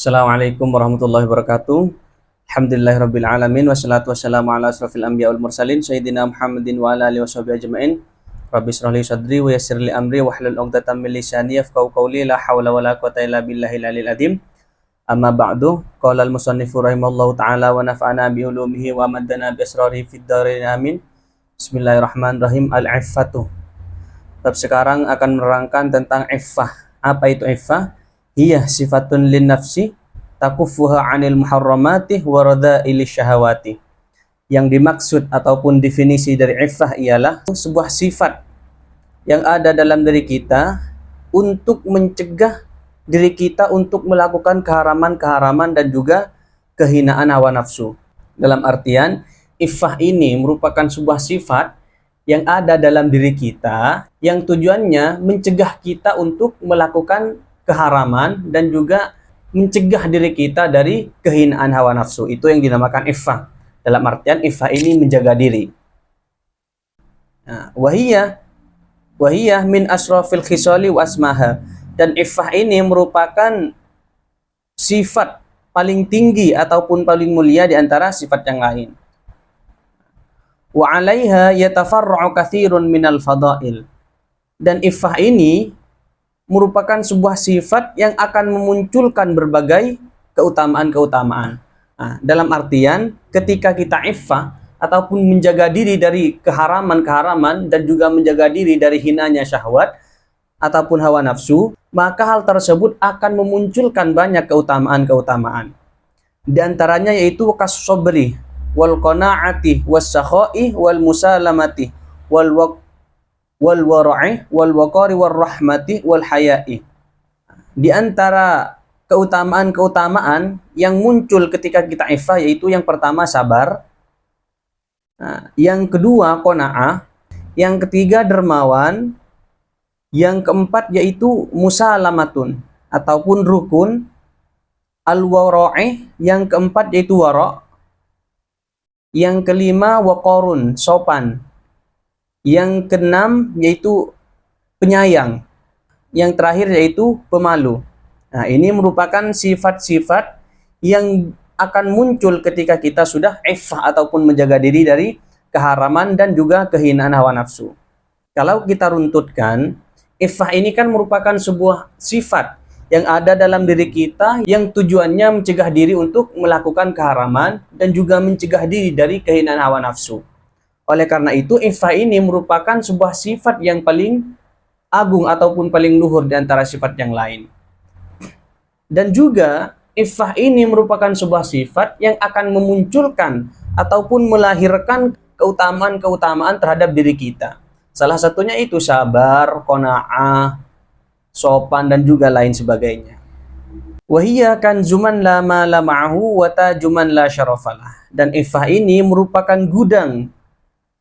Assalamualaikum warahmatullahi wabarakatuh. Alhamdulillahirabbil alamin wassalatu wassalamu ala asrofil anbiya wal mursalin sayyidina Muhammadin wa ala alihi washabihi ajmain. Rabbi shrah li sadri wa yassir li amri wahlul 'uqdatam min lisani yafqahu qawli la haula wala quwwata illa billahil aliyil azim. Amma ba'du, qala al musannifu rahimallahu taala wa nafa'ana bi ulumihi wa maddana bi asrarihi fid dharain amin. Bismillahirrahmanirrahim. Al-iffatu. Bab sekarang akan menerangkan tentang iffah. Apa itu iffah? Hiya sifatun lin nafsi takuffuha 'anil muharramati wa radha'il syahawati. Yang dimaksud ataupun definisi dari iffah ialah sebuah sifat yang ada dalam diri kita untuk mencegah diri kita untuk melakukan keharaman-keharaman dan juga kehinaan hawa nafsu. Dalam artian, iffah ini merupakan sebuah sifat yang ada dalam diri kita yang tujuannya mencegah kita untuk melakukan keharaman dan juga mencegah diri kita dari kehinaan hawa nafsu. Itu yang dinamakan iffah. Dalam artian iffah ini menjaga diri. Nah, wahiyah min asrafil khisali wa asmaha. Dan iffah ini merupakan sifat paling tinggi ataupun paling mulia di antara sifat yang lain. Wa 'alaiha yatafarra'u katsirun minal fadail. Dan iffah ini merupakan sebuah sifat yang akan memunculkan berbagai keutamaan-keutamaan. Nah, dalam artian ketika kita iffah ataupun menjaga diri dari keharaman-keharaman dan juga menjaga diri dari hinanya syahwat ataupun hawa nafsu, maka hal tersebut akan memunculkan banyak keutamaan-keutamaan. Di antaranya yaitu kas-sabri wal qanaati was sakha'i wal musalamati wal wara'i wal waqari war rahmati wal haya'i. Di antara keutamaan-keutamaan yang muncul ketika kita iffah yaitu yang pertama sabar, yang kedua qanaah, yang ketiga dermawan, yang keempat yaitu musalamatun ataupun rukun, al wara'i, yang keempat yaitu wara', yang kelima waqarun, sopan, yang keenam yaitu penyayang, yang terakhir yaitu pemalu. Nah, ini merupakan sifat-sifat yang akan muncul ketika kita sudah iffah ataupun menjaga diri dari keharaman dan juga kehinaan hawa nafsu. Kalau kita runtutkan, iffah ini kan merupakan sebuah sifat yang ada dalam diri kita yang tujuannya mencegah diri untuk melakukan keharaman dan juga mencegah diri dari kehinaan hawa nafsu. Oleh karena itu, iffah ini merupakan sebuah sifat yang paling agung ataupun paling luhur di antara sifat yang lain. Dan juga, iffah ini merupakan sebuah sifat yang akan memunculkan ataupun melahirkan keutamaan-keutamaan terhadap diri kita. Salah satunya itu sabar, qanaah, sopan, dan juga lain sebagainya. Wahiyya kanzuman la mala ma'ahu wa tajuman la syarafalah. Dan iffah ini merupakan gudang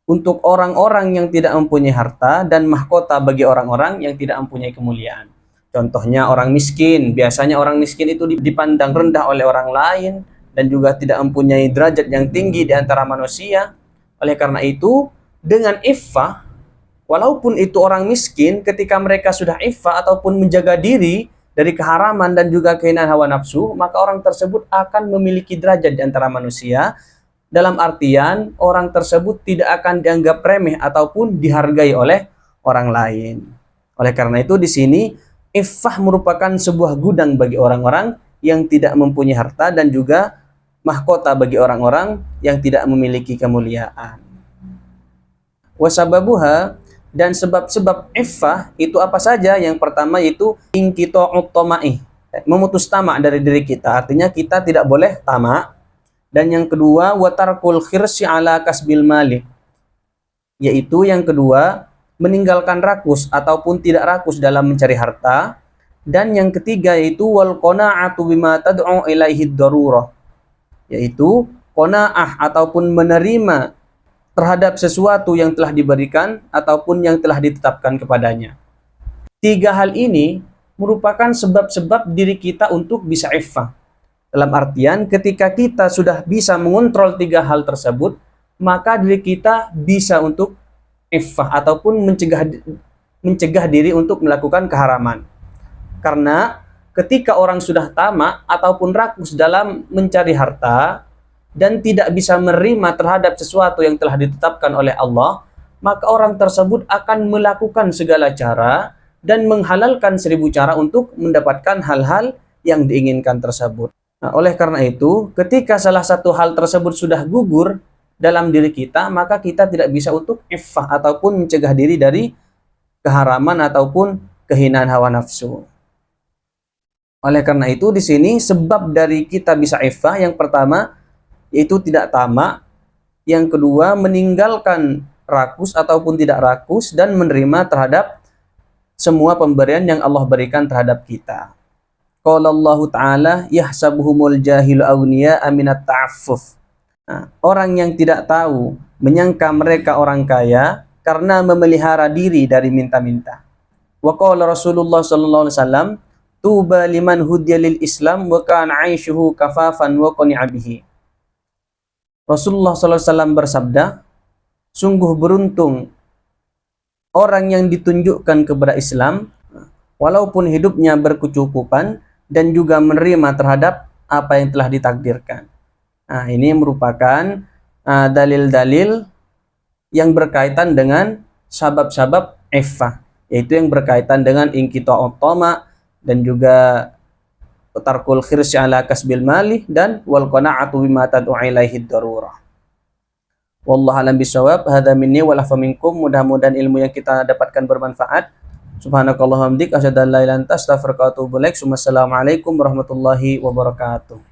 untuk orang-orang yang tidak mempunyai harta dan mahkota bagi orang-orang yang tidak mempunyai kemuliaan. Contohnya orang miskin. Biasanya orang miskin itu dipandang rendah oleh orang lain dan juga tidak mempunyai derajat yang tinggi di antara manusia. Oleh karena itu, dengan iffah, walaupun itu orang miskin, ketika mereka sudah iffah ataupun menjaga diri dari keharaman dan juga kehinaan hawa nafsu, maka orang tersebut akan memiliki derajat di antara manusia. Dalam artian, orang tersebut tidak akan dianggap remeh ataupun dihargai oleh orang lain. Oleh karena itu, di sini, iffah merupakan sebuah gudang bagi orang-orang yang tidak mempunyai harta dan juga mahkota bagi orang-orang yang tidak memiliki kemuliaan. Wasababuha, dan sebab-sebab iffah itu apa saja? Yang pertama yaitu inqita'ut tama'i, memutus tamak dari diri kita. Artinya kita tidak boleh tamak. Dan yang kedua, watarkul khirsi ala kasbil mali, yaitu yang kedua, meninggalkan rakus ataupun tidak rakus dalam mencari harta. Dan yang ketiga yaitu wal qana'atu bima tad'u ilaihi darurah, yaitu qana'ah ataupun menerima terhadap sesuatu yang telah diberikan ataupun yang telah ditetapkan kepadanya. Tiga hal ini merupakan sebab-sebab diri kita untuk bisa iffah. Dalam artian, ketika kita sudah bisa mengontrol tiga hal tersebut, maka diri kita bisa untuk iffah ataupun mencegah diri untuk melakukan keharaman. Karena ketika orang sudah tamak ataupun rakus dalam mencari harta dan tidak bisa menerima terhadap sesuatu yang telah ditetapkan oleh Allah, maka orang tersebut akan melakukan segala cara dan menghalalkan 1000 cara untuk mendapatkan hal-hal yang diinginkan tersebut. Nah, oleh karena itu, ketika salah satu hal tersebut sudah gugur dalam diri kita, maka kita tidak bisa untuk iffah ataupun mencegah diri dari keharaman ataupun kehinaan hawa nafsu. Oleh karena itu di sini sebab dari kita bisa iffah yang pertama yaitu tidak tamak, yang kedua meninggalkan rakus ataupun tidak rakus dan menerima terhadap semua pemberian yang Allah berikan terhadap kita. Qala Allah Ta'ala yahsabuhumul jahilu awniya aminat ta'affuf. Nah, orang yang tidak tahu menyangka mereka orang kaya karena memelihara diri dari minta-minta. Wa qala Rasulullah sallallahu alaihi wasallam tuba liman hudiya lil Islam wa kana 'aishuhu kafafan wa qani'a bihi. Rasulullah sallallahu alaihi wasallam bersabda, sungguh beruntung orang yang ditunjukkan kepada Islam walaupun hidupnya berkecukupan dan juga menerima terhadap apa yang telah ditakdirkan. Nah, ini merupakan dalil-dalil yang berkaitan dengan sabab-sabab iffah, yaitu yang berkaitan dengan inqita'ut tama dan juga tarkul khirsi ala kasbil mali dan wal qana'atu bima tad'u ilaihi darurah. Wallahu alam bisawab. Hadza minni wa lafa minkum. Mudah-mudahan ilmu yang kita dapatkan bermanfaat. Subhanakallahumma hamdik asyhadu an la ilaha illa anta astaghfiruka wa atubu ilaik. Wassalamualaikum warahmatullahi wabarakatuh.